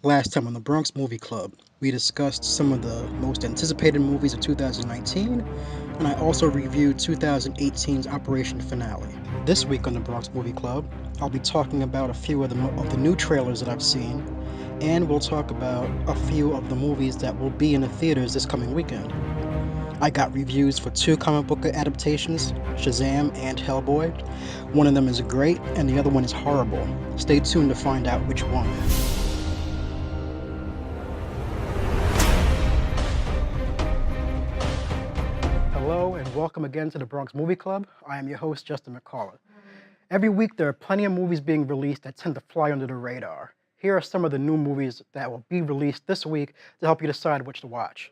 Last time on the Bronx Movie Club, we discussed some of the most anticipated movies of 2019, and I also reviewed 2018's Operation Finale. This week on the Bronx Movie Club, I'll be talking about a few of the new trailers that I've seen, and we'll talk about a few of the movies that will be in the theaters this coming weekend. I got reviews for two comic book adaptations, Shazam and Hellboy. One of them is great, and the other one is horrible. Stay tuned to find out which one. Hello and welcome again to the Bronx Movie Club. I am your host, Justin McCullough. Every week there are plenty of movies being released that tend to fly under the radar. Here are some of the new movies that will be released this week to help you decide which to watch.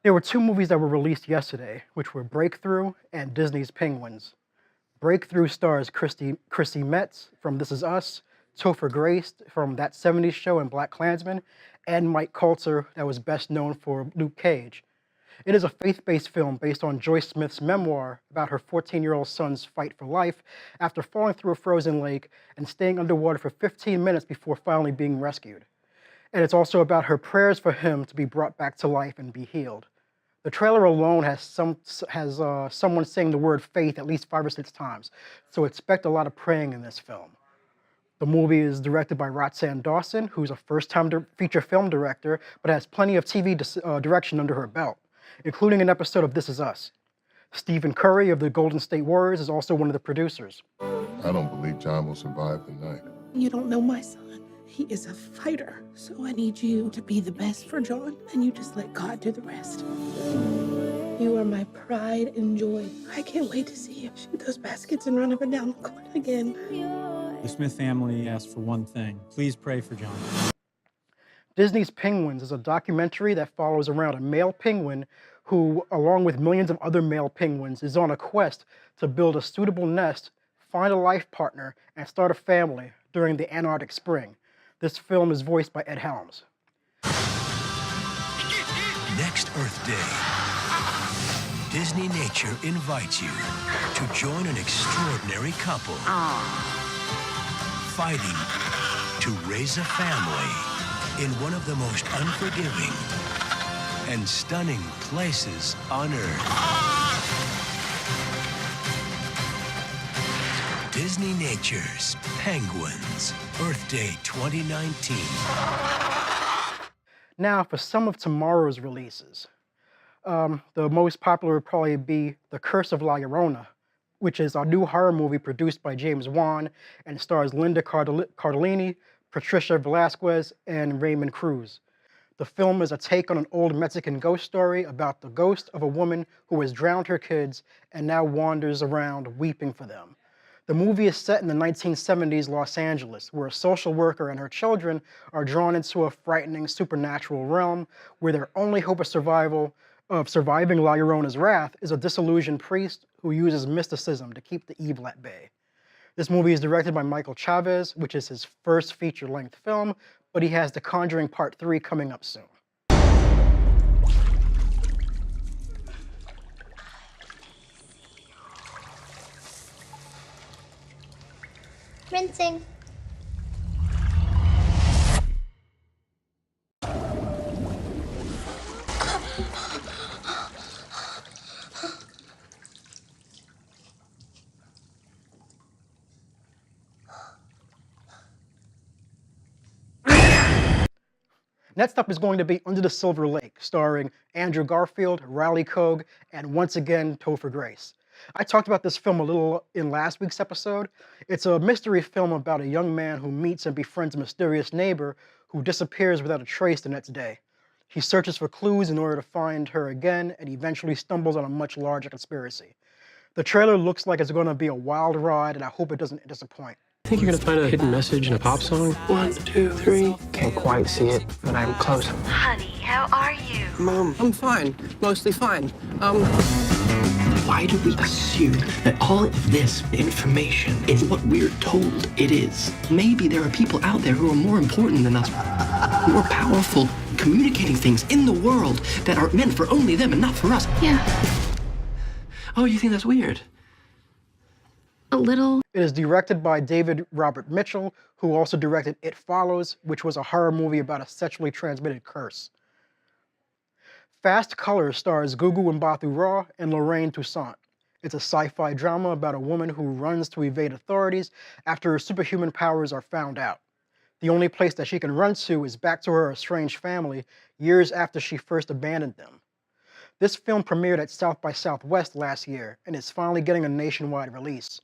There were two movies that were released yesterday, which were Breakthrough and Disney's Penguins. Breakthrough stars Chrissy Metz from This Is Us, Topher Grace from That 70s Show and BlacKkKlansman, and Mike Colter, that was best known for Luke Cage. It is a faith-based film based on Joyce Smith's memoir about her 14-year-old son's fight for life after falling through a frozen lake and staying underwater for 15 minutes before finally being rescued. And it's also about her prayers for him to be brought back to life and be healed. The trailer alone has someone saying the word faith at least 5 or 6 times, so expect a lot of praying in this film. The movie is directed by Roxanne Dawson, who's a first-time feature film director, but has plenty of TV direction under her belt, including an episode of This Is Us. Stephen Curry of the Golden State Warriors is also one of the producers. I don't believe John will survive the night. You don't know my son. He is a fighter, so I need you to be the best for John, and you just let God do the rest. You are my pride and joy. I can't wait to see you shoot those baskets and run up and down the court again. The Smith family asked for one thing. Please pray for John. Disney's Penguins is a documentary that follows around a male penguin who, along with millions of other male penguins, is on a quest to build a suitable nest, find a life partner, and start a family during the Antarctic Spring. This film is voiced by Ed Helms. Next Earth Day, Disney Nature invites you to join an extraordinary couple fighting to raise a family in one of the most unforgiving and stunning places on Earth. Disney Nature's Penguins, Earth Day 2019. Now for some of tomorrow's releases. The most popular would probably be The Curse of La Llorona, which is a new horror movie produced by James Wan and stars Linda Cardellini, Patricia Velasquez, and Raymond Cruz. The film is a take on an old Mexican ghost story about the ghost of a woman who has drowned her kids and now wanders around weeping for them. The movie is set in the 1970s Los Angeles, where a social worker and her children are drawn into a frightening supernatural realm where their only hope of surviving La Llorona's wrath is a disillusioned priest who uses mysticism to keep the evil at bay. This movie is directed by Michael Chavez, which is his first feature-length film, but he has The Conjuring Part 3 coming up soon. Rinsing. Next up is going to be Under the Silver Lake, starring Andrew Garfield, Riley Cogue, and once again, Topher Grace. I talked about this film a little in last week's episode. It's a mystery film about a young man who meets and befriends a mysterious neighbor who disappears without a trace the next day. He searches for clues in order to find her again and eventually stumbles on a much larger conspiracy. The trailer looks like it's going to be a wild ride, and I hope it doesn't disappoint. Think you're gonna find a hidden message in a pop song? 1, 2, 3. Can't quite see it, but I'm close. Honey, how are you? Mom, I'm fine. Mostly fine. Why do we assume that all of this information is what we're told it is? Maybe there are people out there who are more important than us, more powerful, communicating things in the world that are meant for only them and not for us. Yeah. Oh, you think that's weird? A little. It is directed by David Robert Mitchell, who also directed It Follows, which was a horror movie about a sexually transmitted curse. Fast Colors stars Gugu Mbatha Raw and Lorraine Toussaint. It's a sci-fi drama about a woman who runs to evade authorities after her superhuman powers are found out. The only place that she can run to is back to her estranged family years after she first abandoned them. This film premiered at South by Southwest last year and is finally getting a nationwide release.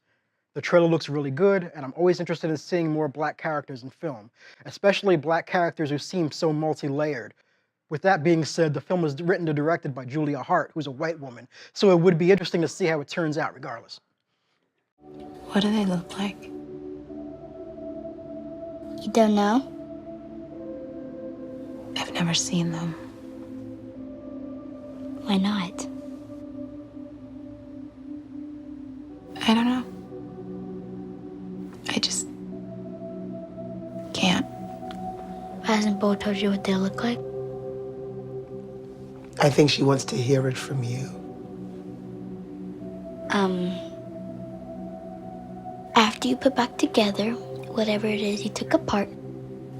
The trailer looks really good, and I'm always interested in seeing more black characters in film, especially black characters who seem so multi-layered. With that being said, the film was written and directed by Julia Hart, who's a white woman, so it would be interesting to see how it turns out regardless. What do they look like? You don't know? I've never seen them. Why not? I don't know. I just can't. Hasn't Bo told you what they look like? I think she wants to hear it from you. After you put back together whatever it is you took apart,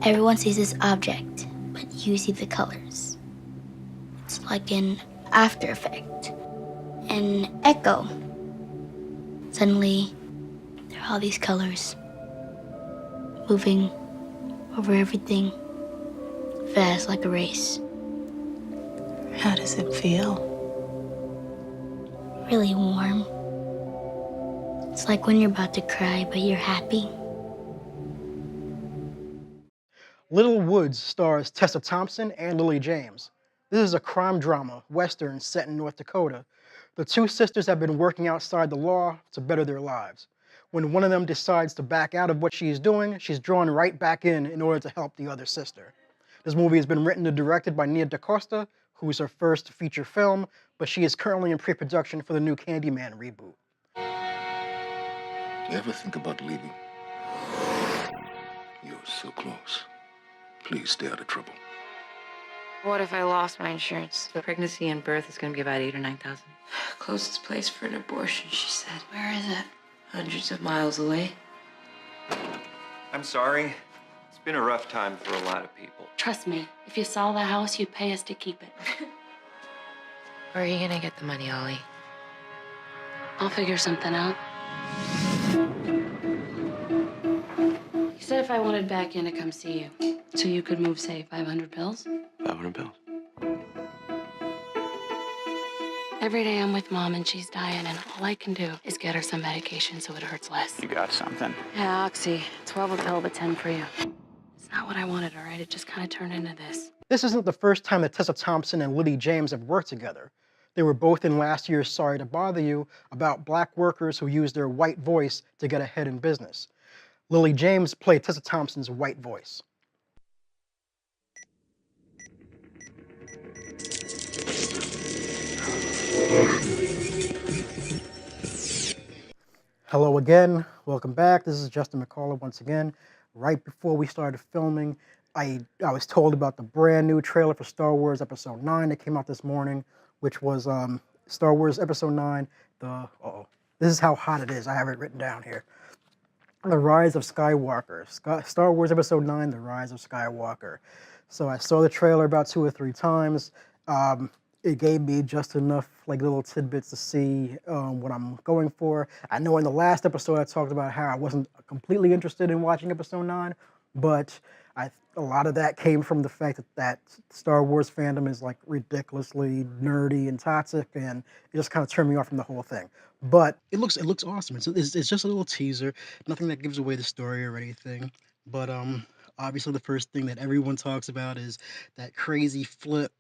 everyone sees this object, but you see the colors. It's like an after effect, an echo. Suddenly, there are all these colors moving over everything, fast like a race. How does it feel? Really warm. It's like when you're about to cry, but you're happy. Little Woods stars Tessa Thompson and Lily James. This is a crime drama, western set in North Dakota. The two sisters have been working outside the law to better their lives. When one of them decides to back out of what she's doing, she's drawn right back in order to help the other sister. This movie has been written and directed by Nia DaCosta, who's her first feature film, but she is currently in pre-production for the new Candyman reboot. You ever think about leaving? You're so close. Please stay out of trouble. What if I lost my insurance? The pregnancy and birth is going to be about 8,000 or 9,000. Closest place for an abortion, she said. Where is it? Hundreds of miles away. I'm sorry. It's been a rough time for a lot of people. Trust me, if you sell the house, you'd pay us to keep it. Where are you going to get the money, Ollie? I'll figure something out. You said if I wanted back in to come see you, so you could move, say, 500 pills? 500 bills. Every day I'm with Mom and she's dying, and all I can do is get her some medication so it hurts less. You got something? Yeah, Oxy. 12 a pill, but 10 for you. It's not what I wanted, all right? It just kind of turned into this. This isn't the first time that Tessa Thompson and Lily James have worked together. They were both in last year's Sorry to Bother You about black workers who use their white voice to get ahead in business. Lily James played Tessa Thompson's white voice. Hello again, welcome back. This is Justin McCullough once again. Right before we started filming, I was told about the brand new trailer for Star Wars Episode 9 that came out this morning, which was Star Wars Episode 9, this is how hot it is, I have it written down here. The Rise of Skywalker. Star Wars Episode 9, The Rise of Skywalker. So I saw the trailer about 2 or 3 times. It gave me just enough like little tidbits to see what I'm going for. I know in the last episode I talked about how I wasn't completely interested in watching Episode 9, but a lot of that came from the fact that Star Wars fandom is like ridiculously nerdy and toxic, and it just kind of turned me off from the whole thing. But it looks awesome. It's just a little teaser, nothing that gives away the story or anything. But obviously the first thing that everyone talks about is that crazy flip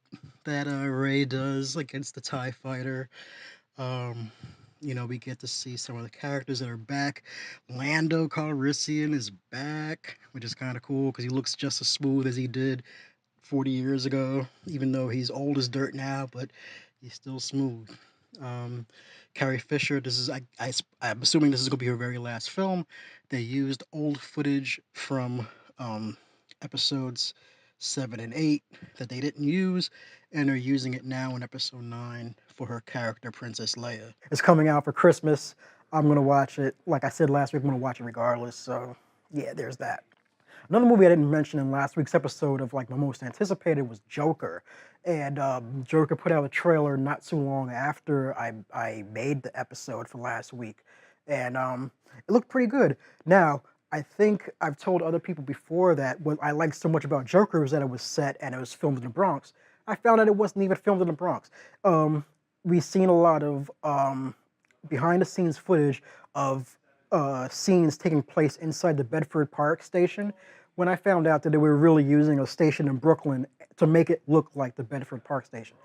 that Rey does against the TIE fighter. You know, we get to see some of the characters that are back. Lando Calrissian is back, which is kind of cool because he looks just as smooth as he did 40 years ago, even though he's old as dirt now, but he's still smooth. Carrie Fisher, I'm assuming this is going to be her very last film. They used old footage from episodes 7 and 8 that they didn't use, and are using it now in Episode 9 for her character, Princess Leia. It's coming out for Christmas. I'm gonna watch it. Like I said last week, I'm gonna watch it regardless. So yeah, there's that. Another movie I didn't mention in last week's episode of like my most anticipated was Joker. And Joker put out a trailer not too long after I made the episode for last week. And it looked pretty good. Now, I think I've told other people before that what I liked so much about Joker was that it was set and it was filmed in the Bronx. I found out it wasn't even filmed in the Bronx. We've seen a lot of behind the scenes footage of scenes taking place inside the Bedford Park station. When I found out that they were really using a station in Brooklyn to make it look like the Bedford Park station.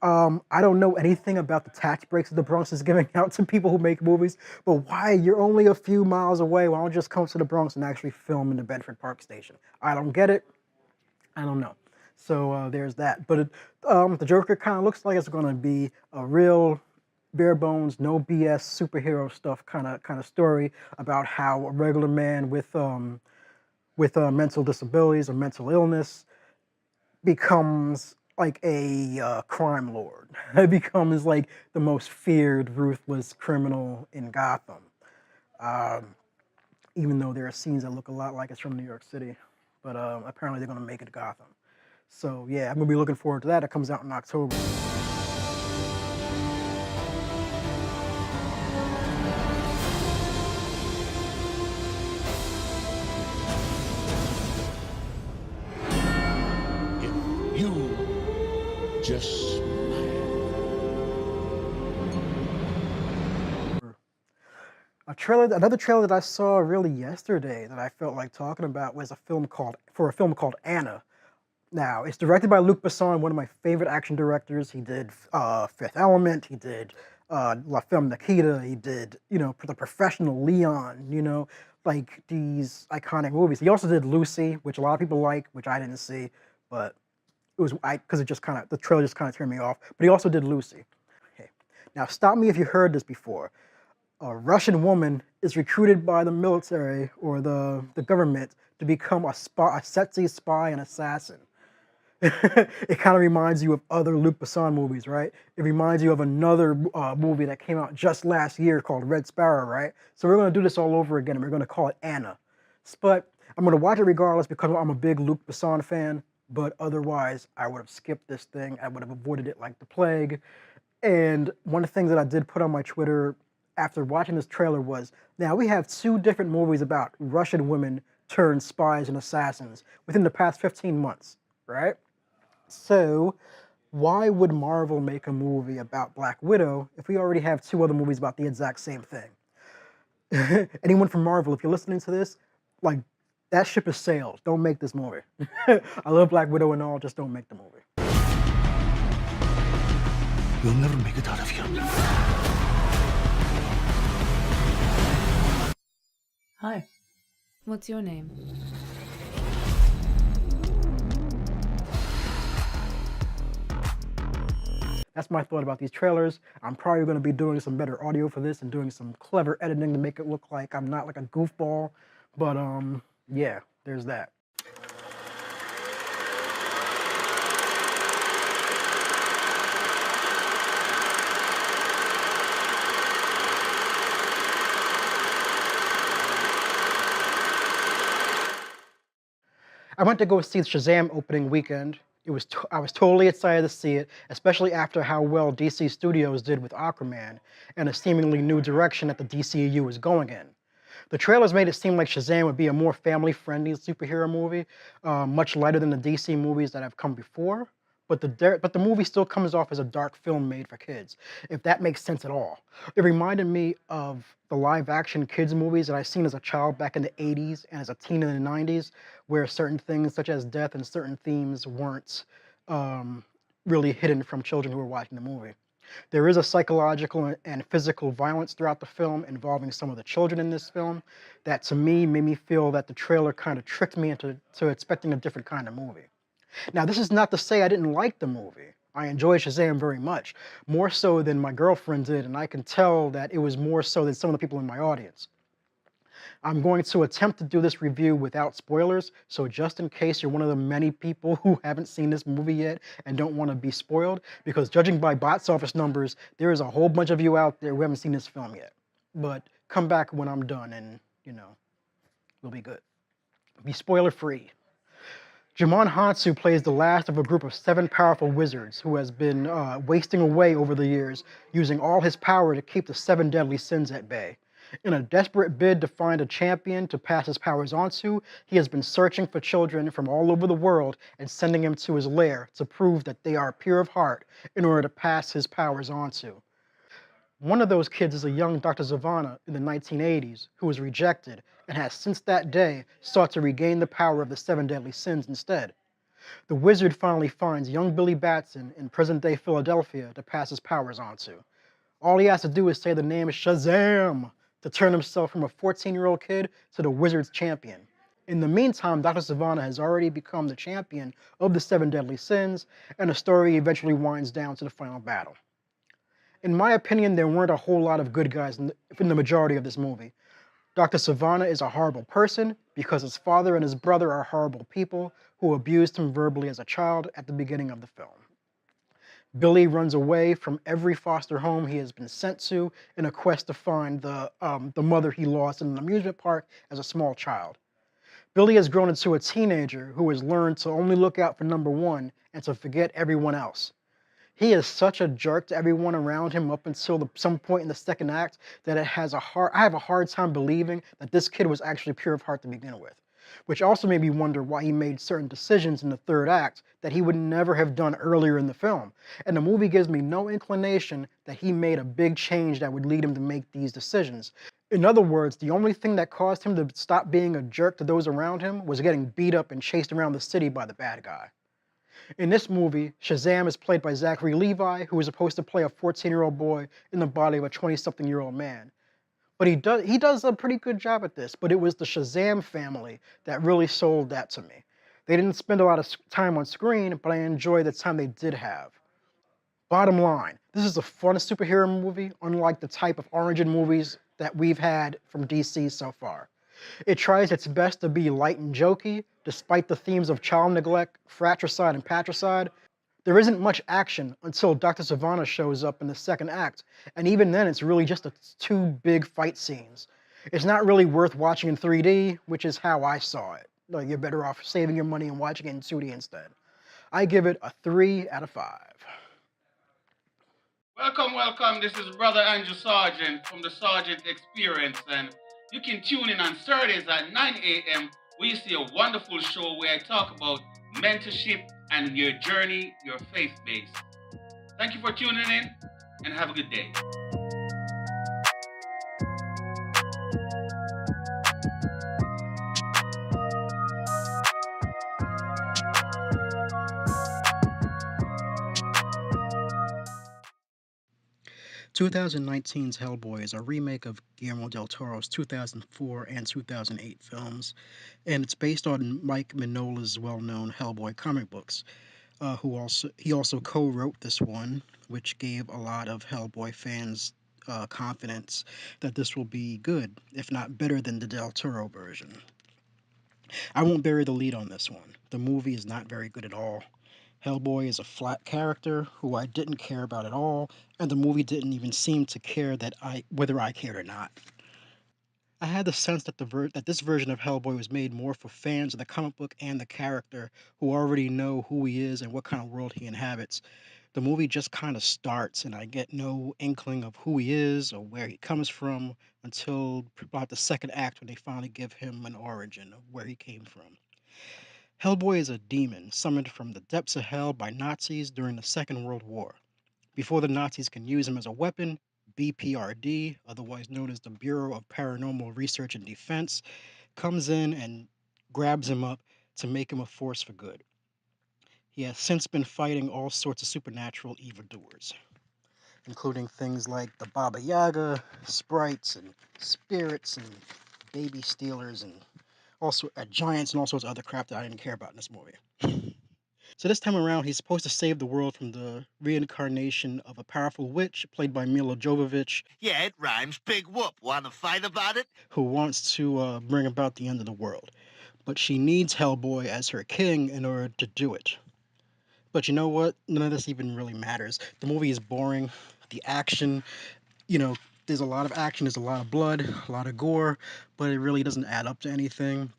I don't know anything about the tax breaks that the Bronx is giving out to people who make movies, but why? You're only a few miles away. Why don't you just come to the Bronx and actually film in the Bedford Park station? I don't get it. I don't know. So there's that. But the Joker kind of looks like it's going to be a real bare bones, no BS superhero stuff kind of story about how a regular man with mental disabilities or mental illness becomes like a crime lord. It becomes like the most feared, ruthless criminal in Gotham. Even though there are scenes that look a lot like it's from New York City. But apparently they're going to make it Gotham. So yeah, I'm going to be looking forward to that. It comes out in October. Just Another trailer that I saw really yesterday that I felt like talking about was a film called Anna. Now, it's directed by Luc Besson, one of my favorite action directors. He did Fifth Element, he did La Femme Nikita, he did, The Professional, Leon, like these iconic movies. He also did Lucy, which a lot of people like, which I didn't see, but it was because the trailer just kind of turned me off. But he also did Lucy. Okay. Now, stop me if you heard this before. A Russian woman is recruited by the military or the government to become a sexy spy and assassin. It kind of reminds you of other Luc Besson movies, right? It reminds you of another movie that came out just last year called Red Sparrow, right? So we're going to do this all over again, and we're going to call it Anna. But I'm going to watch it regardless because I'm a big Luc Besson fan, but otherwise I would have skipped this thing. I would have avoided it like the plague. And one of the things that I did put on my Twitter after watching this trailer was, now we have two different movies about Russian women turned spies and assassins within the past 15 months, right? So why would Marvel make a movie about Black Widow if we already have two other movies about the exact same thing? Anyone from Marvel, if you're listening to this, like, that ship has sailed. Don't make this movie. I love Black Widow and all, just don't make the movie. You'll never make it out of here. Hi. What's your name? That's my thought about these trailers. I'm probably going to be doing some better audio for this and doing some clever editing to make it look like I'm not like a goofball. But yeah, there's that. I went to go see Shazam opening weekend. I was totally excited to see it, especially after how well DC Studios did with Aquaman and a seemingly new direction that the DCEU was going in. The trailers made it seem like Shazam would be a more family-friendly superhero movie, much lighter than the DC movies that have come before. But the movie still comes off as a dark film made for kids, if that makes sense at all. It reminded me of the live-action kids movies that I've seen as a child back in the 80s and as a teen in the 90s, where certain things such as death and certain themes weren't really hidden from children who were watching the movie. There is a psychological and physical violence throughout the film involving some of the children in this film that, to me, made me feel that the trailer kind of tricked me into expecting a different kind of movie. Now, this is not to say I didn't like the movie. I enjoyed Shazam very much, more so than my girlfriend did, and I can tell that it was more so than some of the people in my audience. I'm going to attempt to do this review without spoilers, so just in case you're one of the many people who haven't seen this movie yet and don't want to be spoiled, because judging by box office numbers, there is a whole bunch of you out there who haven't seen this film yet. But Come back when I'm done and, we'll be good. Be spoiler free. Jimon Hansu plays the last of a group of 7 powerful wizards who has been wasting away over the years, using all his power to keep the 7 deadly sins at bay. In a desperate bid to find a champion to pass his powers on to, he has been searching for children from all over the world and sending them to his lair to prove that they are pure of heart in order to pass his powers on to. One of those kids is a young Dr. Zavanna in the 1980s who was rejected and has since that day sought to regain the power of the 7 deadly sins instead. The wizard finally finds young Billy Batson in present-day Philadelphia to pass his powers on to. All he has to do is say the name Shazam to turn himself from a 14-year-old kid to the wizard's champion. In the meantime, Dr. Zavanna has already become the champion of the 7 deadly sins, and the story eventually winds down to the final battle. In my opinion, there weren't a whole lot of good guys in the majority of this movie. Dr. Zavanna is a horrible person because his father and his brother are horrible people who abused him verbally as a child at the beginning of the film. Billy runs away from every foster home he has been sent to in a quest to find the mother he lost in an amusement park as a small child. Billy has grown into a teenager who has learned to only look out for number one and to forget everyone else. He is such a jerk to everyone around him up until some point in the second act that I have a hard time believing that this kid was actually pure of heart to begin with. Which also made me wonder why he made certain decisions in the third act that he would never have done earlier in the film. And the movie gives me no inclination that he made a big change that would lead him to make these decisions. In other words, the only thing that caused him to stop being a jerk to those around him was getting beat up and chased around the city by the bad guy. In this movie, Shazam is played by Zachary Levi, who is supposed to play a 14-year-old boy in the body of a 20-something-year-old man. But he does a pretty good job at this, but it was the Shazam family that really sold that to me. They didn't spend a lot of time on screen, but I enjoyed the time they did have. Bottom line, this is a fun superhero movie, unlike the type of origin movies that we've had from DC so far. It tries its best to be light and jokey, despite the themes of child neglect, fratricide, and patricide. There isn't much action until Dr. Zavanna shows up in the second act, and even then it's really just 2 big fight scenes. It's not really worth watching in 3D, which is how I saw it. Like, you're better off saving your money and watching it in 2D instead. I give it a 3 out of 5. Welcome. This is Brother Andrew Sargent from the Sargent Experience, and you can tune in on Saturdays at 9 a.m. where you see a wonderful show where I talk about mentorship and your journey, your faith base. Thank you for tuning in, and have a good day. 2019's Hellboy is a remake of Guillermo del Toro's 2004 and 2008 films, and it's based on Mike Mignola's well-known Hellboy comic books. He also co-wrote this one, which gave a lot of Hellboy fans confidence that this will be good, if not better than the Del Toro version. I won't bury the lead on this one. The movie is not very good at all. Hellboy is a flat character who I didn't care about at all, and the movie didn't even seem to care whether I cared or not. I had the sense that that this version of Hellboy was made more for fans of the comic book and the character who already know who he is and what kind of world he inhabits. The movie just kind of starts, and I get no inkling of who he is or where he comes from until about the second act when they finally give him an origin of where he came from. Hellboy is a demon summoned from the depths of hell by Nazis during the Second World War. Before the Nazis can use him as a weapon, BPRD, otherwise known as the Bureau of Paranormal Research and Defense, comes in and grabs him up to make him a force for good. He has since been fighting all sorts of supernatural evildoers, including things like the Baba Yaga, sprites, and spirits, and baby stealers, and also giants and all sorts of other crap that I didn't care about in this movie. So this time around, he's supposed to save the world from the reincarnation of a powerful witch played by Mila Jovovich. Yeah, it rhymes. Big whoop. Want to fight about it? Who wants to bring about the end of the world. But she needs Hellboy as her king in order to do it. But you know what? None of this even really matters. The movie is boring. The action, there's a lot of action, there's a lot of blood, a lot of gore, but it really doesn't add up to anything.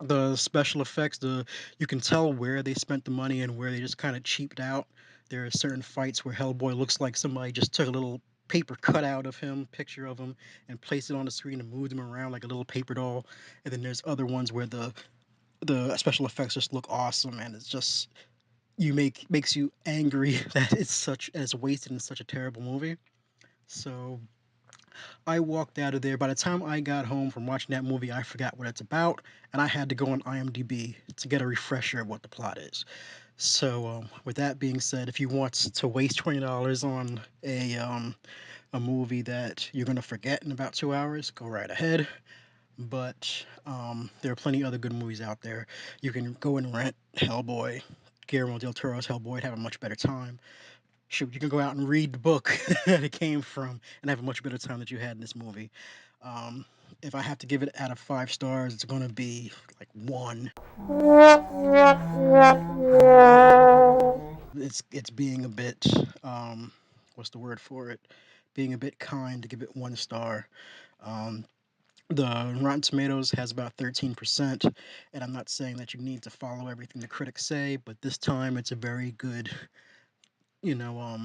The special effects, you can tell where they spent the money and where they just kind of cheaped out. There are certain fights where Hellboy looks like somebody just took a little paper cutout of him, picture of him, and placed it on the screen and moved him around like a little paper doll. And then there's other ones where the special effects just look awesome, and it's just makes you angry that it's wasted in such a terrible movie. So I walked out of there. By the time I got home from watching that movie, I forgot what it's about, and I had to go on IMDb to get a refresher of what the plot is. So, with that being said, if you want to waste $20 on a movie that you're gonna forget in about 2 hours, go right ahead. But there are plenty of other good movies out there. You can go and rent Hellboy, Guillermo del Toro's Hellboy, and have a much better time. Shoot, you can go out and read the book that it came from and have a much better time than you had in this movie. If I have to give it out of 5 stars, it's gonna be like 1. It's being a bit what's the word for it? Being a bit kind to give it 1 star. The Rotten Tomatoes has about 13%, and I'm not saying that you need to follow everything the critics say, but this time it's a very good, you know,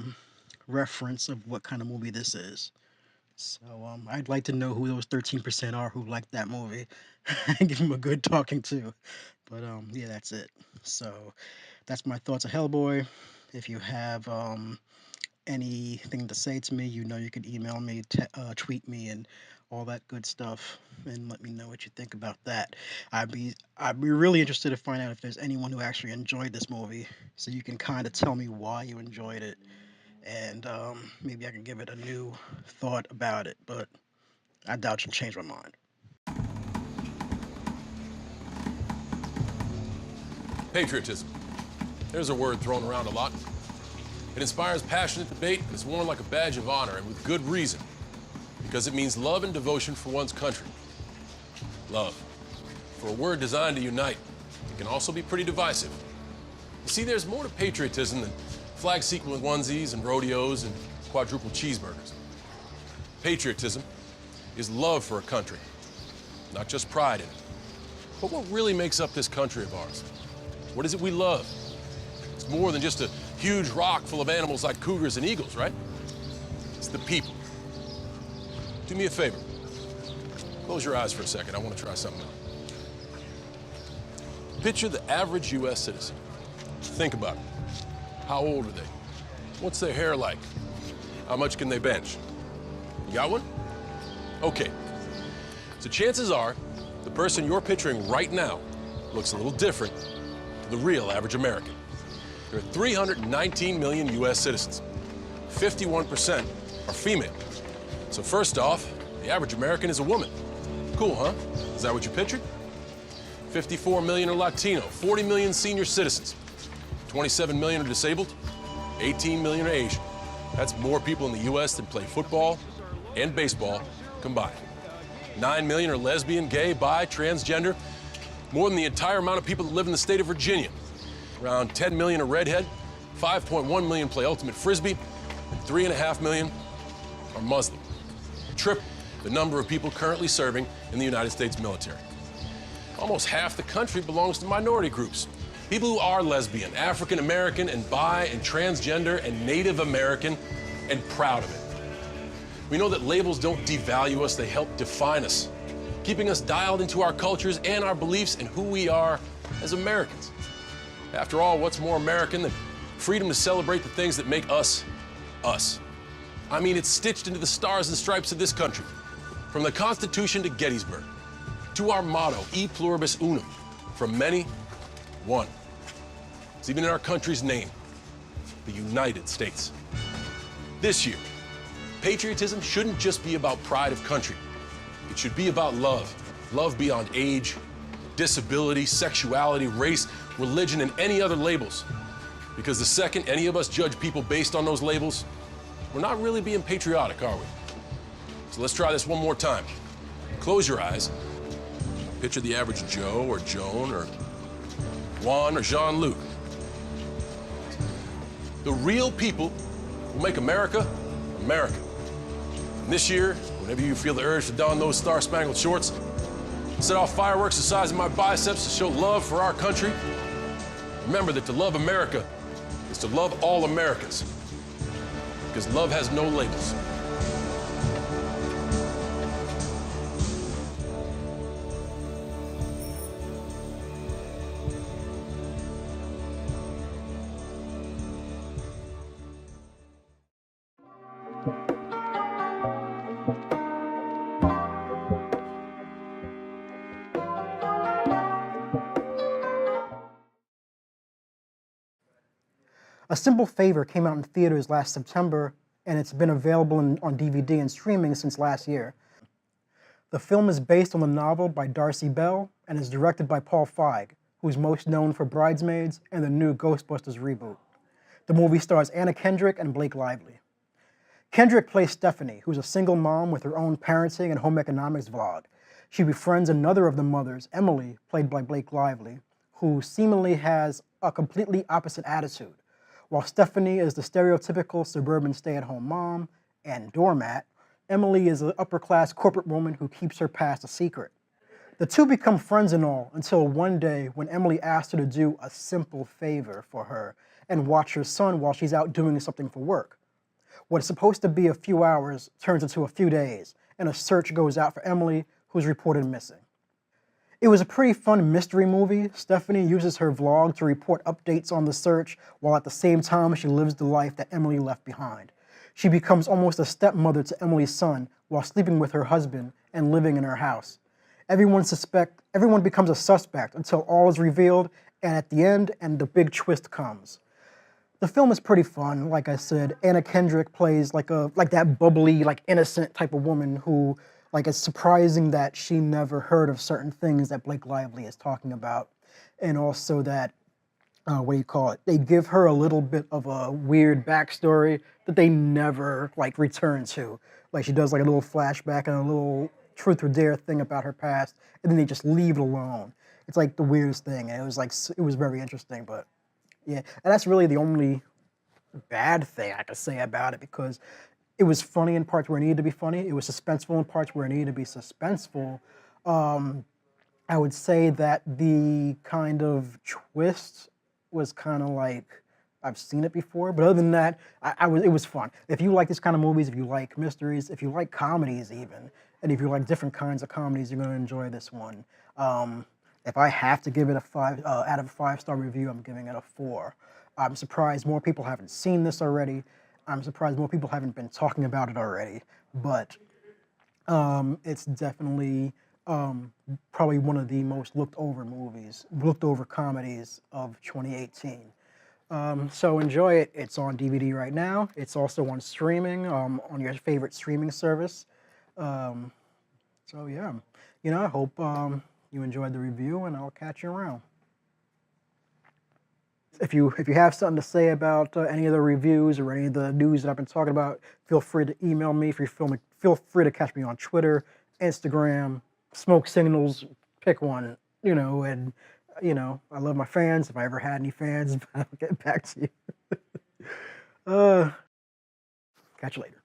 reference of what kind of movie this is. So I'd like to know who those 13% are who liked that movie, and give them a good talking to. But yeah, that's it. So that's my thoughts of Hellboy. If you have anything to say to me, you know you can email me, tweet me, and all that good stuff, and let me know what you think about that. I'd be really interested to find out if there's anyone who actually enjoyed this movie, so you can kind of tell me why you enjoyed it, and maybe I can give it a new thought about it. But I doubt you'll change my mind. Patriotism. There's a word thrown around a lot. It inspires passionate debate and is worn like a badge of honor, and with good reason. Because it means love and devotion for one's country. Love. For a word designed to unite, it can also be pretty divisive. You see, there's more to patriotism than flag sequin onesies and rodeos and quadruple cheeseburgers. Patriotism is love for a country, not just pride in it. But what really makes up this country of ours? What is it we love? It's more than just a huge rock full of animals like cougars and eagles, right? It's the people. Do me a favor. Close your eyes for a second. I want to try something out. Picture the average U.S. citizen. Think about it. How old are they? What's their hair like? How much can they bench? You got one? Okay. So chances are, the person you're picturing right now looks a little different to the real average American. There are 319 million U.S. citizens. 51% are female. So first off, the average American is a woman. Cool, huh? Is that what you pictured? 54 million are Latino, 40 million senior citizens, 27 million are disabled, 18 million are Asian. That's more people in the U.S. than play football and baseball combined. 9 million are lesbian, gay, bi, transgender, more than the entire amount of people that live in the state of Virginia. Around 10 million are redhead, 5.1 million play ultimate frisbee, and 3.5 million are Muslim. Triple the number of people currently serving in the United States military. Almost half the country belongs to minority groups. People who are lesbian, African American, and bi, and transgender, and Native American, and proud of it. We know that labels don't devalue us, they help define us, keeping us dialed into our cultures and our beliefs and who we are as Americans. After all, what's more American than freedom to celebrate the things that make us, us? I mean, it's stitched into the stars and stripes of this country, from the Constitution to Gettysburg, to our motto, E pluribus unum, from many, one. It's even in our country's name, the United States. This year, patriotism shouldn't just be about pride of country. It should be about love. Love beyond age, disability, sexuality, race, religion, and any other labels. Because the second any of us judge people based on those labels, we're not really being patriotic, are we? So let's try this one more time. Close your eyes. Picture the average Joe or Joan or Juan or Jean-Luc. The real people who make America, America. And this year, whenever you feel the urge to don those star-spangled shorts, set off fireworks the size of my biceps to show love for our country, remember that to love America is to love all Americans. Because love has no labels. A Simple Favor came out in theaters last September, and it's been available on DVD and streaming since last year. The film is based on the novel by Darcy Bell and is directed by Paul Feig, who's most known for Bridesmaids and the new Ghostbusters reboot. The movie stars Anna Kendrick and Blake Lively. Kendrick plays Stephanie, who's a single mom with her own parenting and home economics vlog. She befriends another of the mothers, Emily, played by Blake Lively, who seemingly has a completely opposite attitude. While Stephanie is the stereotypical suburban stay-at-home mom and doormat, Emily is an upper-class corporate woman who keeps her past a secret. The two become friends and all until one day when Emily asks her to do a simple favor for her and watch her son while she's out doing something for work. What is supposed to be a few hours turns into a few days, and a search goes out for Emily, who's reported missing. It was a pretty fun mystery movie. Stephanie uses her vlog to report updates on the search, while at the same time she lives the life that Emily left behind. She becomes almost a stepmother to Emily's son while sleeping with her husband and living in her house. Everyone becomes a suspect until all is revealed, and at the end, the big twist comes. The film is pretty fun. Like I said, Anna Kendrick plays like that bubbly, innocent type of woman who, it's surprising that she never heard of certain things that Blake Lively is talking about. And also that, they give her a little bit of a weird backstory that they never, return to. She does, a little flashback and a little truth or dare thing about her past, and then they just leave it alone. It's, the weirdest thing, and it was very interesting, but, yeah. And that's really the only bad thing I could say about it, because it was funny in parts where it needed to be funny. It was suspenseful in parts where it needed to be suspenseful. I would say that the kind of twist was kind of I've seen it before, but other than that, it was fun. If you like this kind of movies, if you like mysteries, if you like comedies even, and if you like different kinds of comedies, you're going to enjoy this one. If I have to give it a 5 out of a 5-star review, I'm giving it a 4. I'm surprised more people haven't seen this already. I'm surprised more people haven't been talking about it already, but it's definitely probably one of the most looked over comedies of 2018. So enjoy it. It's on DVD right now. It's also on streaming, on your favorite streaming service. So yeah, I hope you enjoyed the review, and I'll catch you around. If you have something to say about any of the reviews or any of the news that I've been talking about, feel free to email me. Feel free to catch me on Twitter, Instagram, smoke signals, pick one, and, I love my fans. If I ever had any fans, I'll get back to you. Catch you later.